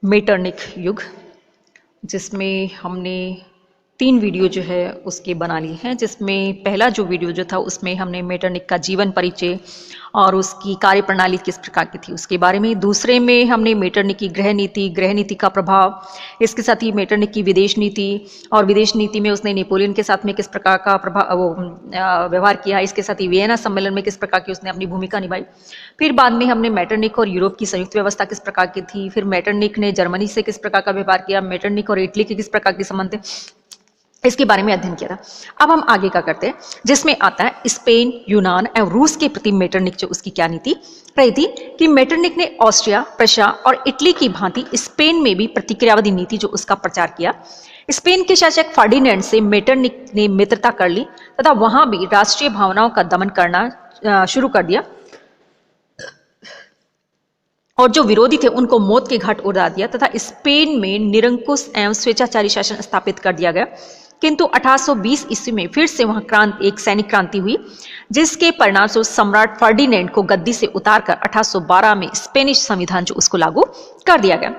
Metternich युग, जिसमें हमने 3 वीडियो जो है उसके बना लिए हैं। जिसमें पहला जो वीडियो जो था उसमें हमने मेटरनिक का जीवन परिचय और उसकी कार्यप्रणाली किस प्रकार की थी उसके बारे में। दूसरे में हमने मेटरनिक की गृह नीति का प्रभाव, इसके साथ ही मेटरनिक की विदेश नीति और विदेश नीति में उसने नेपोलियन के साथ में किस प्रकार का व्यवहार किया, इसके साथ ही वियना सम्मेलन में किस प्रकार की उसने अपनी भूमिका निभाई। फिर बाद में हमने मेटरनिक और यूरोप की संयुक्त व्यवस्था किस प्रकार की थी, फिर मेटरनिक ने जर्मनी से किस प्रकार का व्यवहार किया, मेटरनिक और इटली के किस प्रकार के संबंध थे, इसके बारे में अध्ययन किया था। अब हम आगे का करते हैं, जिसमें आता है स्पेन, यूनान एवं रूस के प्रति मेटरनिक जो उसकी क्या नीति रही थी कि मेटरनिक ने ऑस्ट्रिया, प्रशा और इटली की भांति स्पेन में भी प्रतिक्रियावादी नीति जो उसका प्रचार किया। स्पेन के शासक फर्डिनेंड से मेटरनिक ने मित्रता कर ली तथा वहां भी राष्ट्रीय भावनाओं का दमन करना शुरू कर दिया और जो विरोधी थे उनको मौत के घाट उड़ा दिया तथा स्पेन में निरंकुश एवं स्वेच्छाचारी शासन स्थापित कर दिया गया। किंतु 1820 ईस्वी में फिर से वहां एक सैनिक क्रांति हुई, जिसके परिणामस्वरूप सम्राट फर्डिनेंड को गद्दी से उतारकर 1812 में स्पेनिश संविधान जो उसको लागू कर दिया गया।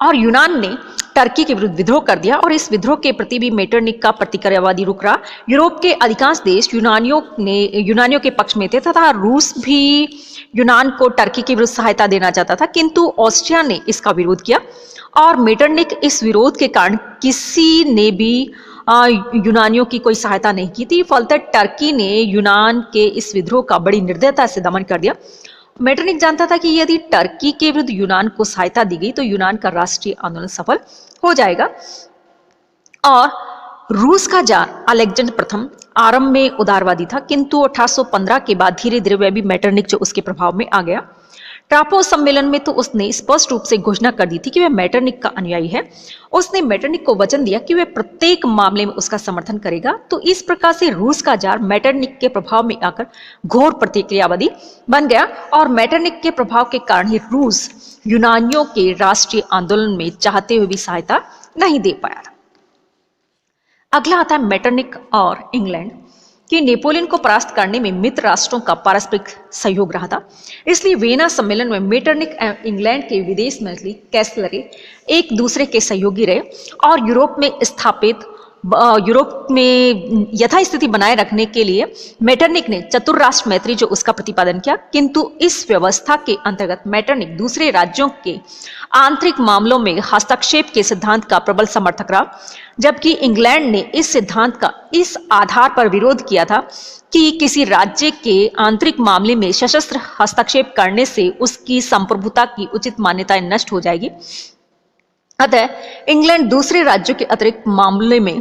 और यूनान ने टर्की के विरुद्ध विद्रोह कर दिया और इस विद्रोह के प्रति भी मेटरनिक का प्रतिक्रियावादी रुख रहा। यूरोप के अधिकांश देश यूनानियों के पक्ष में थे तथा रूस भी यूनान को टर्की के विरुद्ध सहायता देना चाहता था, किंतु ऑस्ट्रिया ने इसका विरोध किया और मेटरनिक इस विरोध के कारण किसी ने भी यूनानियों की कोई सहायता नहीं की थी। फलतः टर्की ने यूनान के इस विद्रोह का बड़ी निर्दयता से दमन कर दिया। मेटरनिक जानता था कि यदि टर्की के विरुद्ध यूनान को सहायता दी गई तो यूनान का राष्ट्रीय आंदोलन सफल हो जाएगा। और रूस का जार अलेक्जेंडर प्रथम आरंभ में उदारवादी था, किंतु 1815 के बाद धीरे धीरे वह भी मेटरनिक जो उसके प्रभाव में आ गया। ट्रापो सम्मेलन में तो उसने स्पष्ट रूप से घोषणा कर दी थी कि वह मेटरनिक का अनुयायी है। उसने मेटरनिक को वचन दिया कि वह प्रत्येक मामले में उसका समर्थन करेगा। तो इस प्रकार से रूस का जार मेटरनिक के प्रभाव में आकर घोर प्रतिक्रियावादी बन गया और मेटरनिक के प्रभाव के कारण ही रूस यूनानियों के राष्ट्रीय आंदोलन में चाहते हुए भी सहायता नहीं दे पाया था। अगला आता है मेटरनिक और इंग्लैंड कि नेपोलियन को परास्त करने में मित्र राष्ट्रों का पारस्परिक सहयोग रहा था। इसलिए वियना सम्मेलन में मेटरनिक एवं इंग्लैंड के विदेश मंत्री कैसलरे एक दूसरे के सहयोगी रहे और यूरोप में यथास्थिति बनाए रखने के लिए मेटरनिक ने चतुर्राष्ट्र मैत्री जो उसका प्रतिपादन किया, किंतु इस व्यवस्था के अंतर्गत मेटरनिक दूसरे राज्यों के आंतरिक मामलों में हस्तक्षेप के सिद्धांत का प्रबल समर्थक रहा, जबकि इंग्लैंड ने इस सिद्धांत का इस आधार पर विरोध किया था कि किसी राज्य के आंतरिक मामले में सशस्त्र हस्तक्षेप करने से उसकी संप्रभुता की उचित मान्यता नष्ट हो जाएगी। अतः इंग्लैंड दूसरे राज्यों के अतिरिक्त मामले में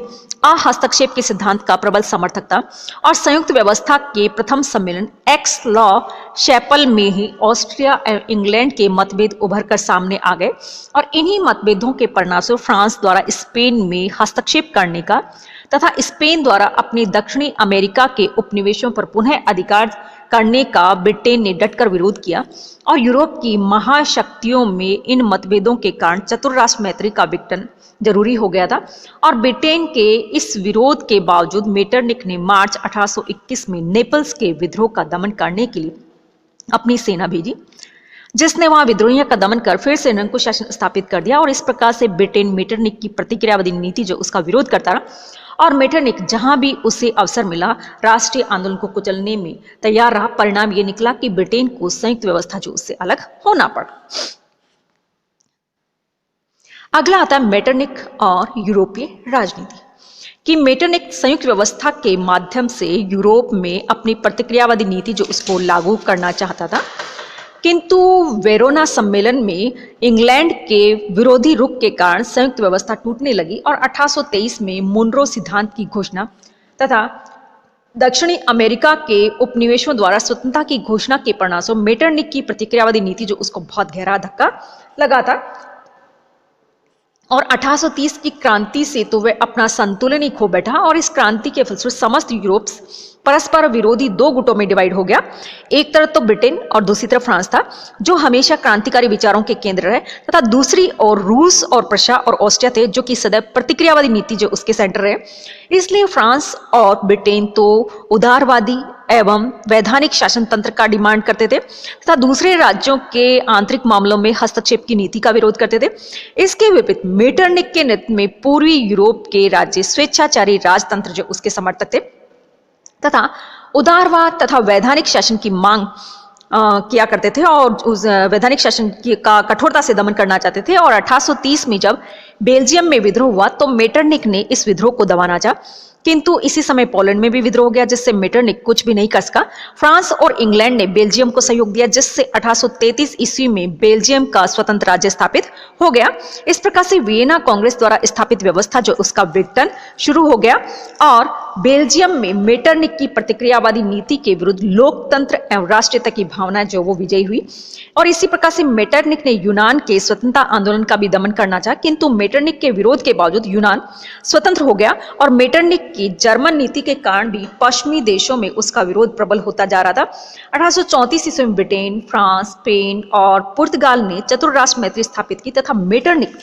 हस्तक्षेप के सिद्धांत का प्रबल समर्थक था और संयुक्त व्यवस्था के प्रथम सम्मेलन एक्स लॉ शैपल में ही ऑस्ट्रिया एवं इंग्लैंड के मतभेद उभरकर सामने आ गए और इन्हीं मतभेदों के परिणामस्वरूप फ्रांस द्वारा स्पेन में हस्तक्षेप करने का तथा स्पेन द्वारा अपने दक्षिणी अमेरिका के उपनिवेशों पर पुनः अधिकार करने का ब्रिटेन ने डटकर विरोध किया और यूरोप की महाशक्तियों में इन मतभेदों के कारण चतुर्राष्ट्र मैत्री का विघटन जरूरी हो गया था। और ब्रिटेन के इस विरोध के बावजूद मेटरनिक ने मार्च 1821 में नेपल्स के विद्रोह का दमन करने के लिए अपनी सेना भेजी, जिसने वहां विद्रोहियों का दमन कर फिर से निरंकुश शासन स्थापित कर दिया और इस प्रकार से ब्रिटेन मेटरनिक की प्रतिक्रियावादी नीति जो उसका विरोध करता रहा और मेटरनिक जहां भी उसे अवसर मिला राष्ट्रीय आंदोलन को कुचलने में तैयार रहा। परिणाम यह निकला कि ब्रिटेन को संयुक्त व्यवस्था जो उससे अलग होना पड़ा। अगला आता है मेटरनिक और यूरोपीय राजनीति कि मेटरनिक संयुक्त व्यवस्था के माध्यम से यूरोप में अपनी प्रतिक्रियावादी नीति जो उसको लागू करना चाहता था, किंतु वेरोना सम्मेलन में इंग्लैंड के विरोधी रुख के कारण संयुक्त व्यवस्था टूटने लगी और 1823 में मुनरो सिद्धांत की घोषणा तथा दक्षिणी अमेरिका के उपनिवेशों द्वारा स्वतंत्रता की घोषणा के परिणामस्वरूप मेटरनिक की प्रतिक्रियावादी नीति जो उसको बहुत गहरा धक्का लगा था और 1830 की क्रांति से तो वह अपना संतुलन ही खो बैठा और इस क्रांति के फलस्वरूप समस्त यूरोप परस्पर विरोधी दो गुटों में डिवाइड हो गया। एक तरफ तो ब्रिटेन और दूसरी तरफ फ्रांस था, जो हमेशा क्रांतिकारी विचारों के केंद्र रहे, तथा दूसरी ओर रूस और प्रशा और ऑस्ट्रिया थे, जो कि सदैव प्रतिक्रियावादी नीति जो उसके सेंटर रहे। इसलिए फ्रांस और ब्रिटेन तो उदारवादी एवं वैधानिक शासन तंत्र का डिमांड करते थे तथा दूसरे राज्यों के आंतरिक मामलों में हस्तक्षेप की नीति का विरोध करते थे। इसके विपरीत मेटरनिख के नेतृत्व में पूर्वी यूरोप के राज्य स्वेच्छाचारी राजतंत्र जो उसके समर्थक थे तथा उदारवाद तथा वैधानिक शासन की मांग किया करते थे और उस वैधानिक शासन का कठोरता से दमन करना चाहते थे। और 1830 में जब बेल्जियम में विद्रोह हुआ तो मेटरनिख ने इस विद्रोह को दबाना चाहा, किंतु इसी समय पोलैंड में भी विद्रोह हो गया, जिससे मेटरनिख कुछ भी नहीं कर सका। फ्रांस और इंग्लैंड ने बेल्जियम को सहयोग दिया, जिससे 1833 ईस्वी में बेल्जियम का स्वतंत्र राज्य स्थापित हो गया। इस प्रकार से वियना कांग्रेस द्वारा स्थापित व्यवस्था जो उसका विघटन शुरू हो गया और बेल्जियम में मेटरनिख की प्रतिक्रियावादी नीति के विरुद्ध लोकतंत्र एवं राष्ट्रीयता की भावना जो वो विजयी हुई। और इसी प्रकार से मेटरनिख ने यूनान के स्वतंत्रता आंदोलन का भी दमन करना चाहा, किंतु मेटरनिख के विरोध के बावजूद यूनान स्वतंत्र हो गया और मेटरनिख की जर्मन नीति के कारण भी पश्चिमी देशों में उसका विरोध प्रबल होता जा रहा था। 1834 ईस्वी में ब्रिटेन, फ्रांस, स्पेन और पुर्तगाल ने चतुर्राष्ट्र मैत्री स्थापित की तथा मेटरनिख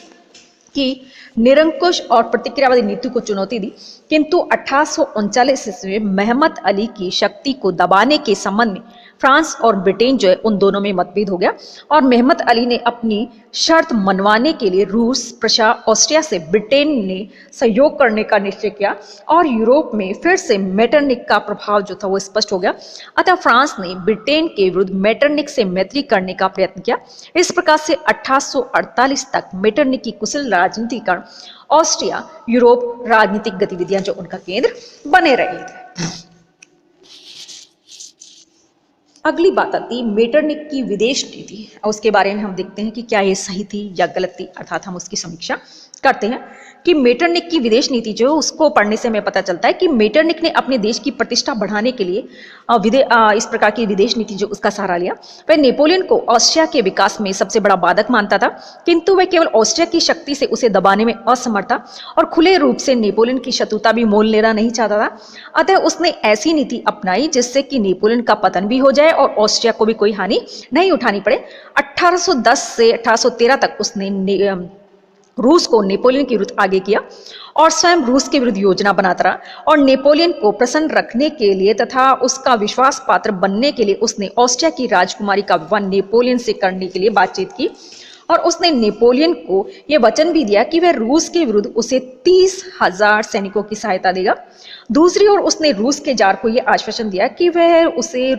की निरंकुश और प्रतिक्रियावादी नीति को चुनौती दी, किंतु 1839 ईस्वी में मेहमत अली की शक्ति को दबाने के संबंध में फ्रांस और ब्रिटेन जो है उन दोनों में मतभेद हो गया और मेहमत अली ने अपनी शर्त मनवाने के लिए रूस, प्रशा, ऑस्ट्रिया से ब्रिटेन ने सहयोग करने का निश्चय किया और यूरोप में फिर से मेटरनिख का प्रभाव जो था वो स्पष्ट हो गया। अतः फ्रांस ने ब्रिटेन के विरुद्ध मेटरनिख से मैत्री करने का प्रयत्न किया। इस प्रकार से 1848 तक मेटरनिख की कुशल राजनीति के कारण ऑस्ट्रिया यूरोप राजनीतिक गतिविधियां जो उनका केंद्र बने रहे थे। अगली बात आती मेटरनिख की विदेश नीति। उसके बारे में हम देखते हैं कि क्या ये सही थी या गलत थी, अर्थात हम उसकी समीक्षा करते हैं कि मेटरनिख की विदेश नीति जो है उसको पढ़ने से हमें पता चलता है कि मेटरनिख ने अपने देश की प्रतिष्ठा बढ़ाने के लिए इस प्रकार की विदेश नीति जो उसका सहारा लिया। वह नेपोलियन को ऑस्ट्रिया के विकास में सबसे बड़ा बाधक मानता था, किंतु वह केवल ऑस्ट्रिया की शक्ति से उसे दबाने में असमर्थ था और खुले रूप से नेपोलियन की शत्रुता भी मोल लेना नहीं चाहता था। अतः उसने ऐसी नीति अपनाई जिससे कि नेपोलियन का पतन भी हो जाए और ऑस्ट्रिया को भी कोई हानि नहीं उठानी पड़े। 1810 से 1813 तक उसने रूस को नेपोलियन के विरुद्ध आगे किया और स्वयं रूस के विरुद्ध योजना बनाता रहा और नेपोलियन को प्रसन्न रखने के लिए तथा उसका विश्वास पात्र बनने के लिए उसने ऑस्ट्रिया की राजकुमारी का विवाह नेपोलियन से करने के लिए बातचीत की और उसने नेपोलियन को यह वचन भी दिया कि वह रूस के विरुद्ध उसे 30,000 सैनिकों की सहायता देगा। दूसरी ओर उसने रूस के जार को यह आश्वासन दिया कि वह उसे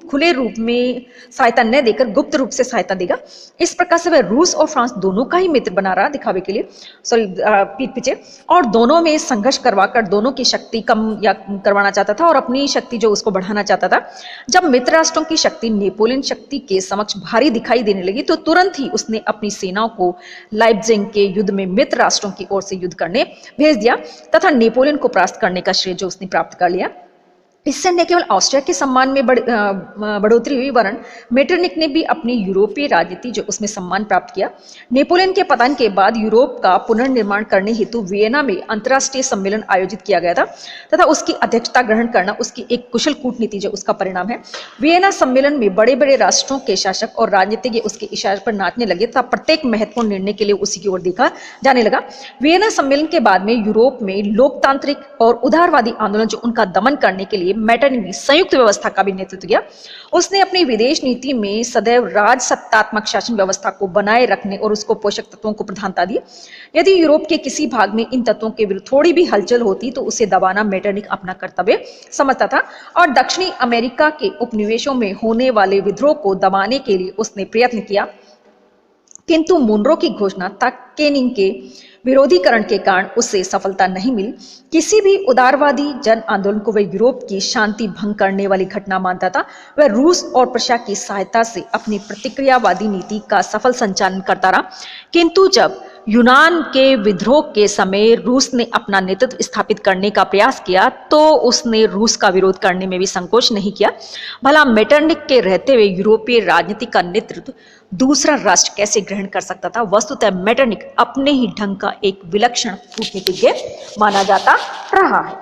खुले रूप में सहायता न देकर गुप्त रूप से सहायता देगा। इस प्रकार से वह रूस और फ्रांस दोनों का ही मित्र बना रहा दिखावे के लिए, पीठ पीछे, और दोनों में संघर्ष करवाकर दोनों की शक्ति कम या करवाना चाहता था और अपनी शक्ति जो उसको बढ़ाना चाहता था। जब मित्र राष्ट्रों की शक्ति नेपोलियन शक्ति के समक्ष भारी दिखाई देने लगी तो तुरंत ही उसने अपनी सेनाओं को लाइप्जिग के युद्ध में मित्र राष्ट्रों की ओर से युद्ध करने भेज दिया तथा नेपोलियन को परास्त करने का श्रेय जो उसने प्राप्त कर लिया। इससे न केवल ऑस्ट्रिया के सम्मान में बढ़ोतरी हुई, वरन मेटरनिख ने भी अपनी यूरोपीय राजनीति जो उसमें सम्मान प्राप्त किया। नेपोलियन के पतन के बाद यूरोप का पुनर्निर्माण करने हेतु वियना में अंतर्राष्ट्रीय सम्मेलन आयोजित किया गया था तथा उसकी अध्यक्षता ग्रहण करना उसकी एक कुशल कूटनीति जो उसका परिणाम है। वियना सम्मेलन में बड़े बड़े राष्ट्रों के शासक और राजनीतिज्ञ उसके इशारे पर नाचने लगे तथा प्रत्येक महत्वपूर्ण निर्णय के लिए उसी की ओर देखा जाने लगा। वियना सम्मेलन के बाद में यूरोप में लोकतांत्रिक और उदारवादी आंदोलन जो उनका दमन करने के लिए मेटरनिख ने संयुक्त व्यवस्था का भी नेतृत्व किया। उसने अपनी विदेश नीति में सदैव राजसत्तात्मक शासन व्यवस्था को बनाए रखने और उसको पोषक तत्वों को प्रधानता दी। यदि यूरोप के किसी भाग में इन तत्वों के विरुद्ध थोड़ी भी हलचल होती तो उसे दबाना मेटरनिख अपना कर्तव्य समझता था और दक्षिणी अमेरिका के उपनिवेशों में होने वाले विद्रोह को दबाने के लिए उसने प्रयत्न किया, किंतु मुनरो की घोषणा तक केनिंग के विरोधीकरण के कारण उसे सफलता नहीं मिली। किसी भी उदारवादी जन आंदोलन को वह यूरोप की शांति भंग करने वाली घटना मानता था। वह रूस और प्रशा की सहायता से अपनी प्रतिक्रियावादी नीति का सफल संचालन करता रहा, किंतु जब यूनान के विद्रोह के समय रूस ने अपना नेतृत्व स्थापित करने का प्रयास किया तो उसने रूस का विरोध करने में भी संकोच नहीं किया। भला मेटरनिख के रहते हुए यूरोपीय राजनीति का नेतृत्व दूसरा राष्ट्र कैसे ग्रहण कर सकता था? वस्तुतः मेटरनिख अपने ही ढंग का एक विलक्षण कूटनीतिज्ञ माना जाता रहा है।